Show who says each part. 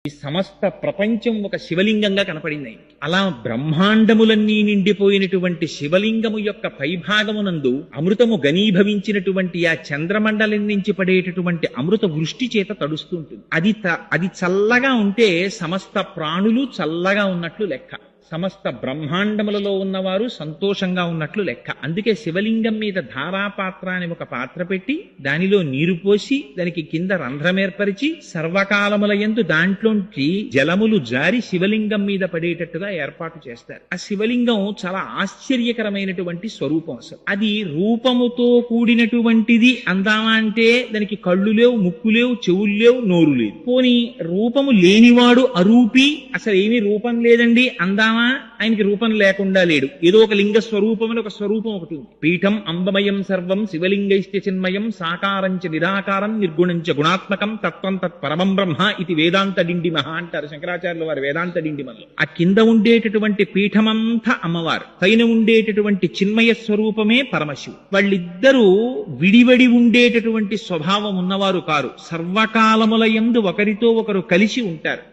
Speaker 1: ఈ సమస్త ప్రపంచం ఒక శివలింగంగా కనపడింది ఆయనకి. అలా బ్రహ్మాండములన్నీ నిండిపోయినటువంటి శివలింగము యొక్క పైభాగమునందు అమృతము ఘనీభవించినటువంటి ఆ చంద్రమండలం నుంచి పడేటటువంటి అమృత వృష్టి చేత తడుస్తుంటుంది. అది చల్లగా ఉంటే సమస్త ప్రాణులు చల్లగా ఉన్నట్లు లెక్క, సమస్త బ్రహ్మాండములలో ఉన్నవారు సంతోషంగా ఉన్నట్లు లెక్క. అందుకే శివలింగం మీద ధారాపాత్ర అని ఒక పాత్ర పెట్టి దానిలో నీరు పోసి దానికి కింద రంధ్రం ఏర్పరిచి సర్వకాలముల యందు దాంట్లోంచి జలములు జారి శివలింగం మీద పడేటట్టుగా ఏర్పాటు చేస్తారు. ఆ శివలింగం చాలా ఆశ్చర్యకరమైనటువంటి స్వరూపం. అసలు అది రూపముతో కూడినటువంటిది అందామా అంటే దానికి కళ్ళు లేవు, ముక్కు లేవు, చెవులు లేవు, నోరు లేదు. పోని రూపము లేనివాడు అరూపి, అసలు ఏమీ రూపం లేదండి అందామా, ఆయనకి రూపం లేకుండా లేడు. ఏదో ఒక లింగ స్వరూపం అని ఒక స్వరూపం ఒకటి ఉంది. పీఠం అంబమయం సర్వం శివలింగైశ్చ చిన్మయం సాకారంచ నిరాకారం నిర్గుణంచ గుణాత్మకం తత్వం తత్ పరమం బ్రహ్మ ఇది వేదాంత డిండిమహ అంటారు శంకరాచార్యుల వారు వేదాంత డిండిమల్లో. ఆ కింద ఉండేటటువంటి పీఠమంతా అమ్మవారు, పైన ఉండేటటువంటి చిన్మయ స్వరూపమే పరమశివుడు. వాళ్ళిద్దరూ విడివడి ఉండేటటువంటి స్వభావం ఉన్నవారు కారు, సర్వకాలముల యందు ఒకరితో ఒకరు కలిసి ఉంటారు.